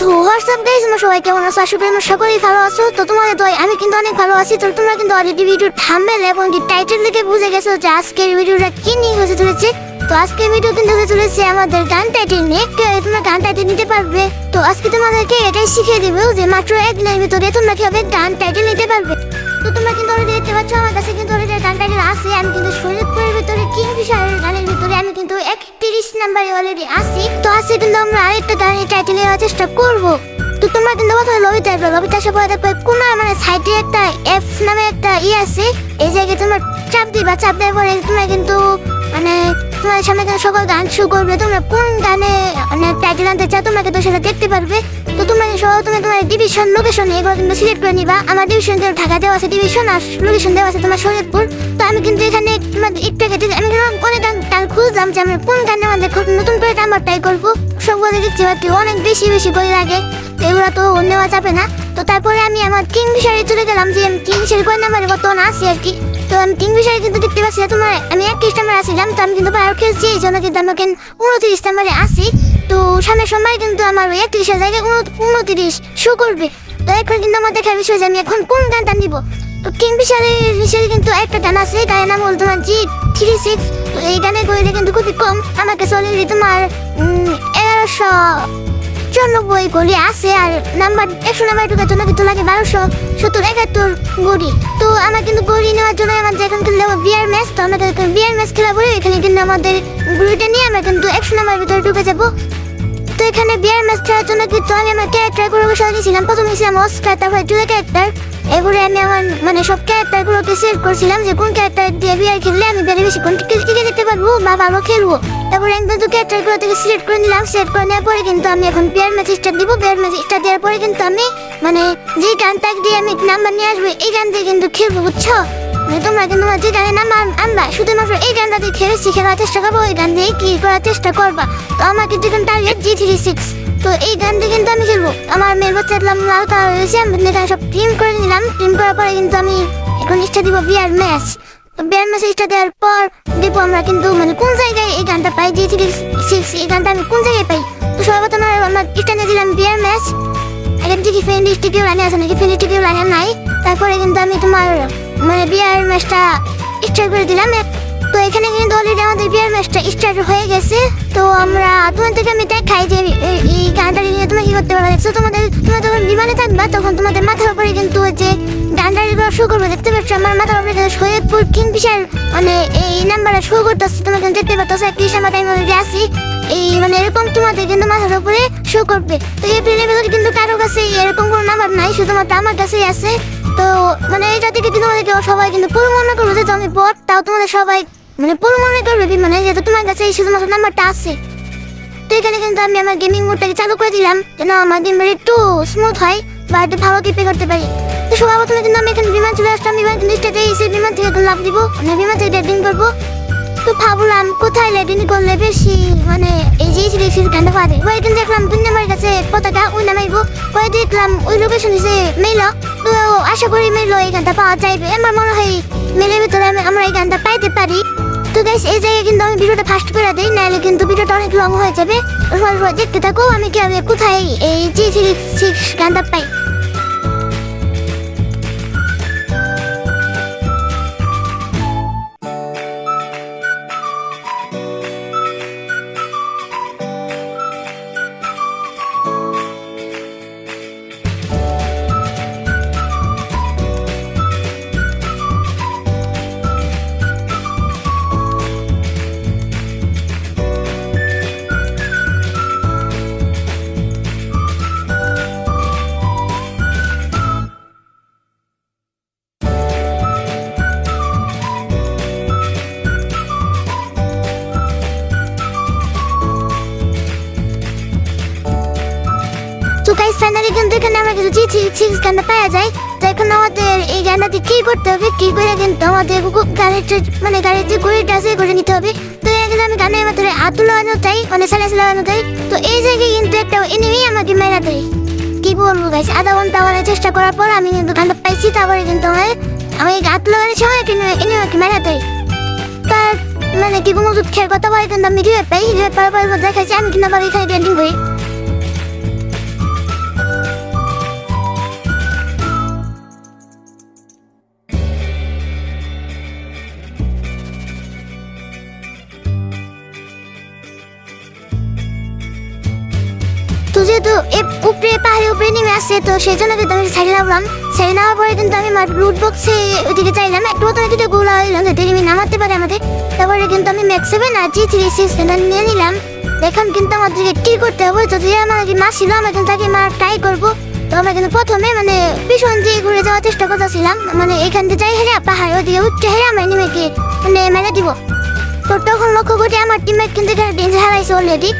So WhatsApp guys, আমরা সবাই কেমন আছো? আশা করি আমরা সকলেই ভালো আছো। তো তোমাদের দয় আমি কিন্তু অনেক ভালো আছি। তো তোমরা কিন্তু অলরেডি ভিডিও থাম্বনেল এবং টাইটেল দেখে বুঝে গেছো যে আজকের ভিডিওটা কি নিয়ে হতে চলেছে। তো আজকের ভিডিও কিন্তু হতে চলেছে আমাদের গান টাইটেল নিয়ে। তোমরা গান টাইটেল নিতে পারবে। তো আজকে তোমাদেরকে এটাই শিখিয়ে দিব যে মাত্র এক দিনের ভিতরে তোমরা কিভাবে গান টাইটেল নিতে পারবে। তো তোমরা কিন্তু অলরেডি দেখতে পাচ্ছ আমার কাছে কিন্তু অলরেডি গান টাইটেল আছে। আমি কিন্তু শরীয়তপুরের ভিতরে কিংফিশার গানের ভিতরে আমি কিন্তু 31 নাম্বারে অলরেডি আছি। তো আজকে কিন্তু আমরা আরেকটা গানের টাইটেল নেওয়ার চেষ্টা করবো। তো তোমরা কিন্তু প্রথমে লবিতে আসবে। লবিতে আসার পরে দেখবে কোনো মানে সাইডে একটা এফ নামে একটা আছে। এই জায়গায় তোমরা চাপ দিবা। চাপ দেওয়ার পরে তোমরা কিন্তু মানে তোমার সামনে কিন্তু সকল গান শুরু করবে। তোমরা কোন গানে মানে টাইটেল আনতে চাও তোমরা কিন্তু সেটা দেখতে পারবে। তো তোমরা তুমি তোমার ডিভিশন লোকেশন এগুলো কিন্তু সিলেক্ট করে নিবা। আমার ডিভিশন কিন্তু ঢাকা দেওয়া আছে ডিভিশন, আর লোকেশন দেওয়া আছে তোমার শরীয়তপুর। তো আমি কিন্তু এখানে তোমার একটু আগে আমি অনেক গান খুঁজলাম যে আমি কোন গানে আমাদের নতুন করে নাম্বার ট্রাই করবো। সবগুলো দেখতে পাচ্ছি অনেক বেশি করে লাগে। তো এগুলো তো নেওয়া যাবে না। তো তারপরে আমি আমার কিংফিশারে চলে গেলাম যে আমি কিংফিশারে কোন নাম্বারে বর্তমান আছি আর কি। তো আমি কিংফিশারে কিন্তু দেখতে পাচ্ছি তোমার আমি 31 নাম্বারে আসছিলাম। তো আমি কিন্তু আরো খেলছি, এই জন্য কিন্তু আমি 29 নাম্বারে আসি। তো সামনের সময় কিন্তু আমার 31 জায়গায় 29 শো করবে। তো এখন কিন্তু আমার দেখার বিষয় যে আমি এখন কোন গানটা নিব। তো কিংফিশারের হিসেবে কিন্তু একটা গান আছে, গানের নাম হল তোমার G36। তো এই গানের গড়িটা কিন্তু খুবই কম। আমার কাছে অলরেডি তোমার 1194 গড়ি আছে। আর নাম্বার 100 নাম্বার ঢোকার জন্য কিন্তু লাগে 1270 গড়ি। তো আমার কিন্তু গড়ি নেওয়ার জন্য আমাদের এখন কিন্তু বিয়ার ম্যাচ। তো আমরা বিয়ার ম্যাচ খেলা বলে এখানে কিন্তু আমাদের গড়িটা নিয়ে আমরা কিন্তু 100 নাম্বার ভিতরে ঢুকে যাবো। তো এখানে বিয়ার ম্যাচ খেলার জন্য কিন্তু আমি আমার ক্যারেক্টার গুলো সাজিয়েছিলাম। প্রথমে ছিলাম অস্কার, তারপরে দুটো ক্যারেক্টার। এগুলো আমি আমার মানে সব ক্যারেক্টার গুলোকে সিলেক্ট করছিলাম যে কোন ক্যারেক্টার দিয়ে বিয়ার খেললে আমি বেড়ে বেশি কোন টিকে যেতে পারবো বা ভালো খেলবো। তারপরে একদম তো ক্যারেক্টার গুলো থেকে সিলেক্ট করে নিলাম। সিলেক্ট করে নেওয়ার পরে কিন্তু আমি এখন বিয়ার ম্যাচ স্টার্ট দিব। বিয়ার ম্যাচ স্টার্ট দেওয়ার পরে কিন্তু আমি মানে যে গানটা দিয়ে আমি নাম্বার নিয়ে আসবো এই গান দিয়ে কিন্তু খেলবো, বুঝছো? তোমরা কিন্তু যে গানের নাম আনবা শুধুমাত্র এই গানটা দিয়ে খেলার চেষ্টা করবো। ওই গান দিয়ে কি করার চেষ্টা করবা। তো আমার কিন্তু টার্গেট G36। তো এই গান দিয়ে কিন্তু আমি খেলবো। আমার মেয়ের বাচ্চা লাল কালার রয়েছে। আমি এখানে সব টিম করে নিলাম। টিম করার পরে কিন্তু আমি এখন স্টার্ট দিব বিয়ার ম্যাচ। তো বিয়ার ম্যাচ স্টার্ট দেওয়ার পর দেখবো আমরা কিন্তু মানে কোন জায়গায় এই গানটা পাই। G36 এই গানটা আমি কোন জায়গায় পাই। তো সর্বপ্রথম আমার স্টার্টে দিলাম বিয়ার ম্যাচ। এখন থেকে ফ্রেন্ড স্টিকেও লাইনে আছে নাকি, ফ্রেন্ড স্টিকেও লাইনে নাই। তারপরে কিন্তু আমি তোমার মানে বিয়ার ম্যাচটা স্টার্ট করে দিলাম। তো এখানে কিন্তু অলরেডি আমাদের বিয়ার ম্যাচটা স্টার্ট হয়ে গেছে। তো আমরা তোমাদেরকে আমি দেখাই যে এই গানটা নিয়ে তোমরা কি করতে পারবে। দেখছো তোমরা যখন বিমানে থাকবা তখন তোমাদের মাথার উপরে কিন্তু যে গানটা শো করবে। দেখতে পাচ্ছ আমার মাথার উপরে শরীয়তপুর কিংফিশার মানে এই নাম্বারটা শো করতেছে। তোমরা কিন্তু দেখতে পাচ্ছ 31 নাম্বার টাইম অলরেডি আসি। এই মানে এরকম তোমাদের কিন্তু মাথার উপরে শো করবে। তো এই প্লেলেভেলে কিন্তু কারো কাছে এরকম কোনো নাম্বার নাই, শুধুমাত্র আমার কাছেই আছে। তো মানে এটা থেকে কিন্তু তোমাদেরকে সবাই কিন্তু পুরো মনে করবে যে আমি বট। তাও তোমাদের সবাই মানে পুরো মনে করবে মানে যেহেতু তোমার কাছে এই শুধুমাত্র নাম্বারটা আছে। তো এখানে কিন্তু আমি আমার গেমিং মোডটাকে চালু করে দিলাম যেন আমার গেমটা একটু স্মুথ হয় বা একটু ভালো টিপে করতে পারি। তো সবার প্রথমে কিন্তু আমি এখানে বিমান চলে আসলাম। বিমান কিন্তু স্টেজে এসে বিমান থেকে লাভ দিব, মানে বিমান থেকে ল্যান্ডিং করবো। তো ভাবলাম কোথায় ল্যান্ডিং করলে বেশি মানে এই যে গানটা পাওয়া যায়। ওই কিন্তু দেখলাম 2 নাম্বারের কাছে পতাকা ওই নামাইবো। পরে দেখলাম ওই লোকেশন এসে মেইল। তো আশা করি মেইল এই গানটা পাওয়া যাইবে। আমার মনে হয় মেলের ভিতরে আমরা এই গানটা পাইতে পারি। তো গাইস এই জায়গায় কিন্তু আমি ভিডিওটা ফাস্ট করে দিই, নাহলে কিন্তু ভিডিওটা অনেক লং হয়ে যাবে। দেখতে থাকো আমি কিভাবে কোথায় এই G36 গানটা পাই। তো গাইস ফাইনালি কিন্তু এখানে আমরা কিছু G36 গানটা পাওয়া যায়। তো এখন আমাদের এই গানটাতে কি করতে হবে, কি করে কিন্তু আমাদের গাড়ির মানে গাড়ির যে গড়িটা আছে করে নিতে হবে। তো এখানে আমি গানের মাধ্যমে আতুল লাগানো চাই মানে সালাস লাগানো চাই। তো এই জায়গায় কিন্তু একটা এনিমি আমাকে মেরা দেয়। কি বলবো গাইস, আধা ঘন্টা মানে চেষ্টা করার পর আমি কিন্তু গানটা পাইছি। তারপরে কিন্তু আমি আতুল লাগানোর সময় এনিমি আমাকে মেরা দেয়। তার মানে কি কোনো দুঃখের কথা বলে কিন্তু আমি রিভাইভ পাই। রিভাইভ পাওয়ার পর দেখাচ্ছি আমি কিন্তু আবার এখানে ল্যান্ডিং করি। যেহেতু উপরে পাহাড়ে উপরে নেমে আসছে, তো সেই জন্য কিন্তু আমি সাইড নামলাম। সাইড নামার পরে কিন্তু আমি আমার রুট বক্সে ওইদিকে চাইলাম, একটু প্রথমে দুটো গোলা হইলাম যাতে নেমে নামাতে পারে আমাদের। তারপরে কিন্তু আমি ম্যাক্স 7 আর G36 নিয়ে নিলাম। এখন কিন্তু আমাদেরকে কি করতে হবে, যদি আমার মাছ ছিল আমরা কিন্তু তাকে মারা ট্রাই করবো। তো আমরা কিন্তু প্রথমে মানে পিছন দিয়ে ঘুরে যাওয়ার চেষ্টা করতেছিলাম, মানে এখান থেকে যাই হেরে পাহাড় ওদিকে উঠতে হেরে আমরা নেমে গিয়ে মানে মেরে দিব। তো তখন লক্ষ্য করি আমার টিমমেট কিন্তু এখানে ডেঞ্জার হারাইছে অলরেডি।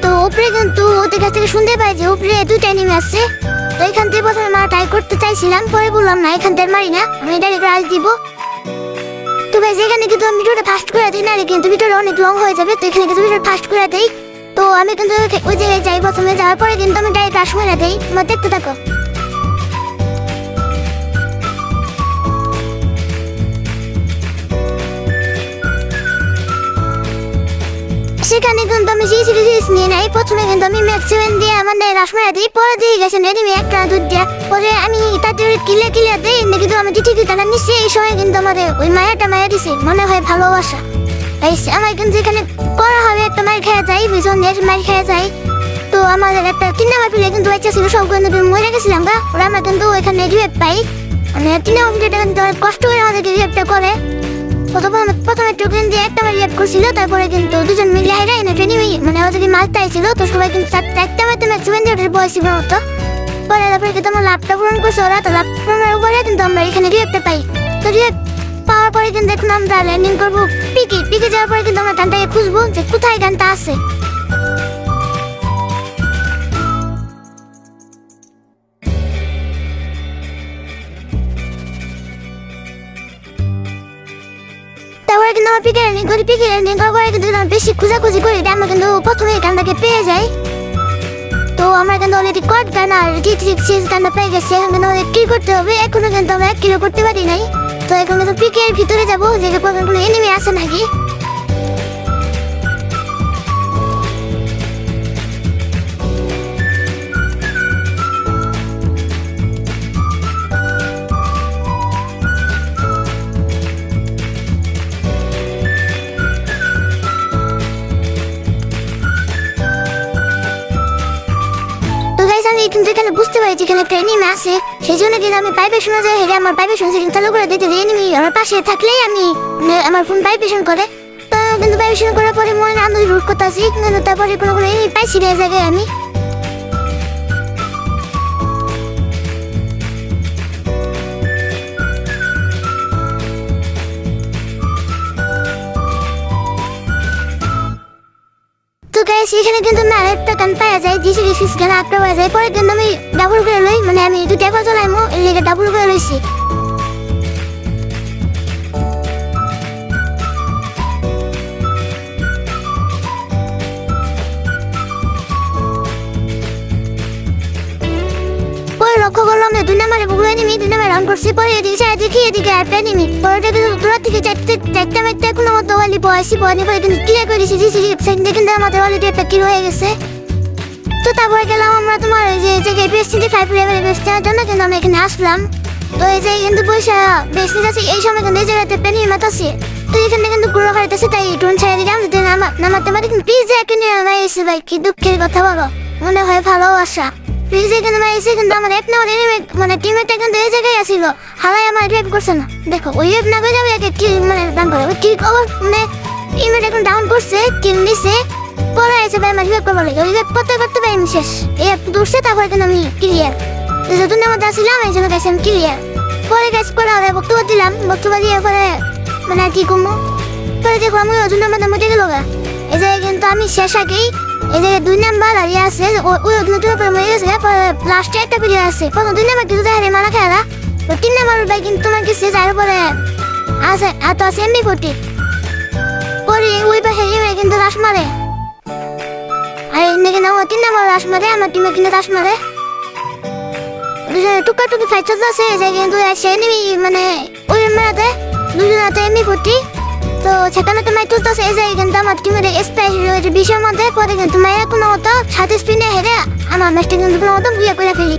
তো উপরে কিন্তু ওদের কাছ থেকে শুনতে পাই যে উপরে দুইটা নেমে আসছে। তো এখান থেকে প্রথমে মারা ট্রাই করতে চাইছিলাম, পরে বললাম না এখান থেকে মারি না, আমি ডাইরেক্ট রাজ দিব। তো ভাই যেখানে কিন্তু আমি ভিডিওটা ফাস্ট করে দিই, না কিন্তু ভিডিওটা অনেক লং হয়ে যাবে, তো এখানে কিন্তু ভিডিওটা ফাস্ট করে দিই। তো আমি কিন্তু ওই জায়গায় যাই, প্রথমে যাওয়ার পরে কিন্তু আমি ডাইরেক্ট রাশ মেরে দিই। আমার দেখতে থাকো। সেখানে কিন্তু আমি G36 নিয়ে নাই, প্রথমে কিন্তু আমি ম্যাক্স 7 দিয়ে মানে রাশ মেরে দিই, পরে দিয়ে গেছে নেমে একটা দুধ দিয়া, পরে আমি তাদের ক্লিয়ার দিই কিন্তু আমি G36 তারা নিচ্ছি। এই সময় কিন্তু আমাদের ওই মায়াটা মায়া দিছে, মনে হয় ভালোবাসা। আমার কিন্তু এখানে করা হবে একটা মার খেয়ে যাই, পিছন দিয়ে মার খেয়ে যাই। তো আমাদের একটা 3 নাম্বার প্লেয়ার কিন্তু বাচ্চা ছিল, সব কিন্তু মরে গেছিলাম গা। ওরা আমরা কিন্তু এখানে রিভেভ পাই, মানে 3 নাম্বার প্লেয়ারটা কিন্তু কষ্ট করে আমাদেরকে রিভেভটা করে। প্রথমে টোকেন দিয়ে একটা রিভেভ করছিল, তারপরে কিন্তু দুজন মিলে হাইরা এনে ট্রেনিং মানে ওদেরকে মারতে ছিল। তো সবাই কিন্তু একটা মারতে ম্যাক্সিমাম দিয়ে ওদের বয়স ছিল মতো। পরে তারপরে কিন্তু আমার লাভটা পূরণ করছে ওরা, তো লাভ পূরণের উপরে কিন্তু আমরা এখানে রিভেভটা পাই। তো রিভেভ পাওয়ার পরে কিন্তু এখন আমরা ল্যান্ডিং করবো পিকে যাওয়ার পরে কিন্তু আমরা গানটাকে খুঁজবো যে কোথায় গানটা আছে। তারপরে কিন্তু আমরা পিকে ল্যান্ডিং করার পরে কিন্তু বেশি খোঁজাখুঁজি করি, আমরা কিন্তু প্রথমে গানটাকে পেয়ে যাই। তো আমরা কিন্তু অলরেডি কট গান আর G36 গানটা পেয়ে গেছি। এখন কিন্তু আমাদের কি করতে হবে, এখনো কিন্তু আমরা কিলো করতে পারি নাই। তো এখন কিন্তু পিকের ভিতরে যাবো, যে কোনো এনিমি আছে নাকি। আমি কিন্তু এখানে বুঝতে পারি যেখানে একটা এনিমি আছে, সেই জন্য কিন্তু আমি পাইপে শোনা যায় হেরে আমার পাইপে শুনছি কিন্তু চালু করে দিতে এনিমি আমার পাশে থাকলেই আমি আমার ফোন পাইপেশন করে। তো কিন্তু পাইপেশন করার পরে মনে আনন্দ রুট করতেছি, কিন্তু তারপরে কোনো এনিমি পাইছি না জায়গায় আমি। তো গাইস এখানে কিন্তু আমি আরেকটা গান পাওয়া যায়, G36 গান একটা পাওয়া যায়। পরে কিন্তু আমি ডাবল করে লই, মানে আমি দুটো একবার চলাইমো এর লেগে ডাবল করে লইছি। পরে লক্ষ্য করলাম যে 2 নাম্বারে বুগলো এনিমি, 2 নাম্বার রাউন্ড করছি। পরে এদিকে আরেকটা এনিমি, পরে কিন্তু দূর থেকে চারটা মারতে এখন আমার দোয়ালি বয়সি বয়নি পরে কিন্তু ক্লিয়ার করে দিয়েছি G36 কিন্তু আমাদের অলরেডি একটা কিল হয়ে গেছে। তো তারপরে গেলাম আমরা তোমার ওই যে PS25 লেভেলের বেস্ট নেওয়ার জন্য কিন্তু আমরা এখানে আসলাম। তো এই যে কিন্তু পয়সা বেস্ট নিতেছি, এই সময় কিন্তু এই জায়গাতে পেনি মাতাছি। তো এখানে কিন্তু গুঁড়ো খাইতেছে, তাই ড্রোন ছেড়ে দিলাম যদি নামাতে পারি। কিন্তু প্লিজ এখানে মাইছে ভাই, কি দুঃখের কথা বলো, মনে হয় ভালোবাসা। প্লিজ এখানে মাইছে কিন্তু আমার এক নাম্বার এনিমি মানে টিমমেটটা কিন্তু এই জায়গায় আসিল, হালাই আমার রিভাইভ করছে না। দেখো ওই রিভাইভ না করে যাবে একে কি মানে ডাউন করে কি খবর, মানে টিমমেট এখন ডাউন করছে, কিল নিছে। পরে এসে ভাই আমার রিভাইভ করবো লাগে, রিভাইভ করতে পাই আমি শেষ। এই দূরছে তারপরে কিন্তু আমি ক্লিয়ার, যতদিন আমার আসছিলাম এই জন্য গেছি আমি ক্লিয়ার। পরে গেছি পরে আমরা বক্তব্য দিলাম, বক্তব্য দিয়ে পরে মানে কি করবো। পরে দেখো আমি ওই জন্য আমাদের মধ্যে গেল গা। এই জায়গায় কিন্তু আমি শেষ আগেই এই জায়গায় 2 নাম্বার আর ইয়ে আছে, ওই নতুন উপরে মরে গেছে। পরে লাস্টে একটা প্লেয়ার আছে, প্রথম 2 নাম্বার কিন্তু হারে মারা খেলা। তো 3 নাম্বার ভাই কিন্তু তোমার কিছু যার উপরে আছে আর তো আছে MB40। পরে ওই পাশে কিন্তু রাশ মারে, আর এখানে কিন্তু আমার 3 নাম্বার রাশ মারে, আমার টিমে কিন্তু রাশ মারে। দুজনে টুকাটুকি ফাইট চলতেছে, এই জায়গায় কিন্তু সে এনিমি মানে ওই মারাতে দুজনে হাতে MB40। তো সেখানে তো মাই তুলতেছে, এই জায়গায় কিন্তু আমার টিমের স্প্যাশ রয়েছে 20-এর মধ্যে। পরে কিন্তু মায়ের কোনো মতো 7 স্পিনে হেরে আমার ম্যাচটা কিন্তু কোনো মতো বুঝে করে ফেলি।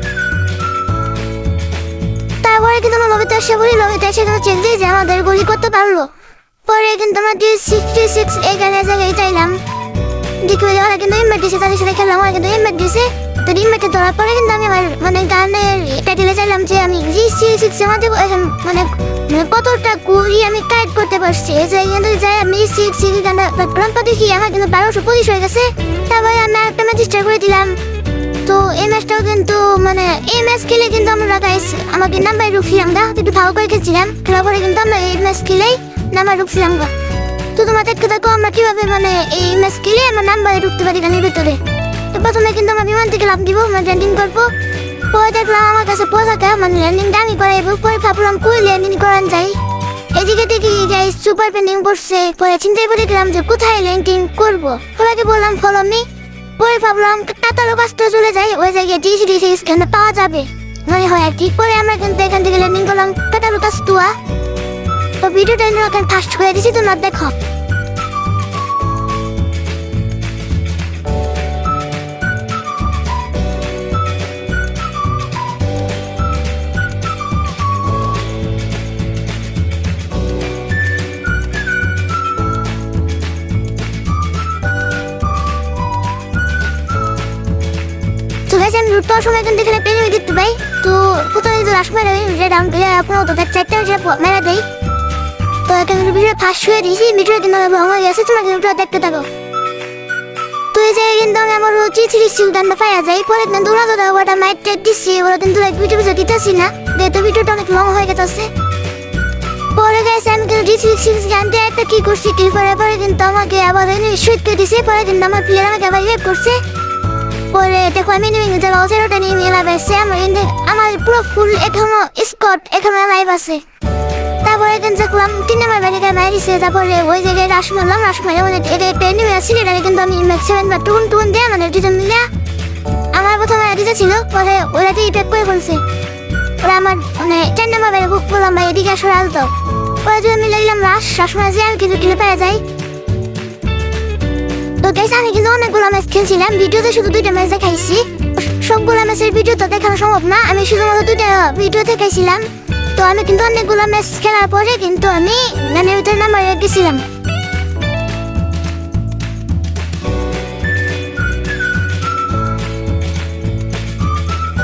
তারপরে কিন্তু আমার লবিতে এসে বলি, লবিতে এসে কিন্তু চেক দিয়ে যে আমাদের গুলি করতে পারলো। পরে কিন্তু আমরা G66 এই গানের জায়গায় চাইলাম, দেখি ওরা কিন্তু ইনভাইট দিছে, তাদের সাথে খেললাম, ওরা কিন্তু ইনভাইট দিছে। তো তো রিমেটে ধরার পরে কিন্তু আমি আমার মানে গানের টাইটেলে চাইলাম যে আমি G6 মধ্যে এখন মানে মানে কতটা ঘুরি আমি কাইট করতে পারছি এই যে কিন্তু যাই আমি G6 গানটা গ্রাম পা দেখি আমার কিন্তু 1225 হয়ে গেছে। তারপরে আমি একটা ম্যাচ স্টার্ট করে দিলাম। তো এই ম্যাচটাও কিন্তু মানে এই ম্যাচ খেলে কিন্তু আমরা গাইস আমাকে নাম্বার রুখছিলাম গা, একটু ভালো করে খেলছিলাম। খেলার পরে কিন্তু আমরা এই ম্যাচ খেলেই নাম্বার রুখছিলাম গা। তো তোমার দেখতে থাকো আমরা কিভাবে মানে এই ম্যাচ খেলে আমরা নাম্বারে ঢুকতে পারি গানের ভিতরে। তো প্রথমে কিন্তু আমরা বিমান থেকে লাভ দিব, আমরা ল্যান্ডিং করবো। পরে দেখলাম আমার কাছে পয়সাটা মানে ল্যান্ডিংটা আমি করাইবো। পরে ভাবলাম কই ল্যান্ডিং করান যাই, এদিকে দেখি গাইস সুপার পেন্ডিং পড়ছে। পরে চিন্তায় পড়ে গেলাম যে কোথায় ল্যান্ডিং করবো। সবাইকে বললাম ফলো মি। পরে ভাবলাম কাতালো কাজটা চলে যাই, ওই জায়গায় G6 স্ক্যানে পাওয়া যাবে মানে হয় আর কি। পরে আমরা কিন্তু এখান থেকে ল্যান্ডিং করলাম কাতালো কাস্তুয়া। তো ভিডিওটা এখন ফাস্ট করে দিছি, তোমরা দেখো। তো গাইস আমি লুট পাওয়ার সময় কিন্তু এখানে পেনে দিতে পাই। তো প্রথমে যদি লাস্ট মেরে ডাউন করে আপনার তো চারটা মেরা দেয়। তো এখানে ভিডিও ফাস্ট হয়ে দিয়েছি, ভিডিও কিন্তু লং হয়ে গেছে, তোমরা কিন্তু দেখতে থাকো। তো এই জায়গায় কিন্তু আমি আমার G6 গানটা পাওয়া যায়। পরে কিন্তু ওরা তো ওটা মাইট ট্যাগ দিচ্ছি, ওরা কিন্তু ভিডিও দিতেছি না, যেহেতু ভিডিওটা অনেক লং হয়ে গেছে। পরে গাইস আমি কিন্তু G6 গানটা একটা কি করছি কি পরে কিন্তু আমাকে আবার শুট করে দিছে। পরে কিন্তু আমার প্লেয়ার আমাকে আবার রেপ করছে। পরে দেখো আমি নিয়ে গেছে ওটা নিয়ে মেলা বেসে আমার পুরো ফুল এখনো স্কট এখনো লাইভ আছে। তারপরে কিন্তু দেখলাম 3 নাম্বার ব্যারিকে মারিছে। তারপরে ওই জায়গায় রাশ মারলাম, রাশ মারে মানে পেনি আসছিল। এটা কিন্তু আমি ম্যাক্স 7 বা টুন দিয়ে মানে দুজন মিলে আমার প্রথমে দিতে ছিল। পরে ওরা দিয়ে প্যাক করে বলছে ওরা আমার মানে 10 নাম্বার ব্যারি বুক করলাম ভাই এদিকে আসলে আসতো। পরে দুজন মিলে দিলাম রাশ মারে যে আমি কিন্তু কিনে পেয়ে যাই। তো গাইস আমি কিন্তু অনেকগুলো ম্যাচ খেলছিলাম, ভিডিওতে শুধু 2টা ম্যাচ দেখাইছি। সবগুলো ম্যাচের ভিডিও তো দেখানো সম্ভব না, আমি শুধুমাত্র 2টা ভিডিও দেখাইছিলাম। তো আমি কিন্তু অনেকগুলো ম্যাচ খেলার পরে কিন্তু আমি গানের ভিতরে নাম্বার গেছিলাম।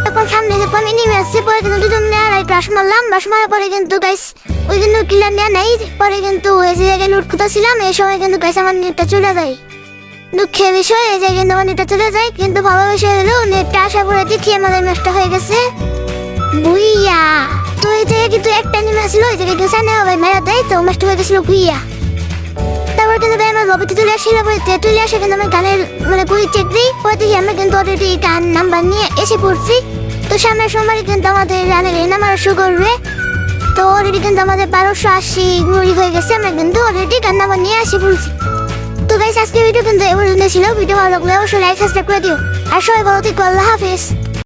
এখন সামনে দেখলাম এনিমি আসছে। পরে কিন্তু দুজন রাশ মারলাম, রাশ মারার পরে কিন্তু গাইস ওই কিন্তু কিলার নেওয়া নেই। পরে কিন্তু ওই জায়গায় লুট খুঁজছিলাম, এই সময় কিন্তু গাইস আমার নেটটা চলে যায়। দুঃখের বিষয় এই জায়গায় কিন্তু আমার নেটটা চলে যায়, কিন্তু ভালো বিষয় হলো নেটটা আসার পরে দেখি আমাদের ম্যাচটা হয়ে গেছে ভুইয়া। তো এই জায়গায় কিন্তু একটা এনিমি আসছিল, ওই জায়গায় কিন্তু সামনে হবে মেরা দেয়, তো ম্যাচটা হয়ে গেছিল ভুইয়া। তারপর কিন্তু আমার লবিতে চলে আসছিল, তুলে আসে কিন্তু আমি গানের মানে গুলি চেক দিই। পরে দেখি আমরা কিন্তু অলরেডি গান নাম্বার নিয়ে এসে পড়ছি। তো সামনের সোমবারই কিন্তু আমাদের গানের এই নাম্বার শো করবে। তো অলরেডি কিন্তু আমাদের 1280 গুলি হয়ে গেছে, আমরা কিন্তু অলরেডি গান নাম্বার নিয়ে এসে পড়ছি। তো গাইস আজকে ভিডিও কিন্তু এই পর্যন্ত ছিল। ভিডিও ভালো লাগলে অবশ্যই লাইক সাবস্ক্রাইব করে দিও। আর সবাই ভালো থেকো, আল্লাহ হাফেজ।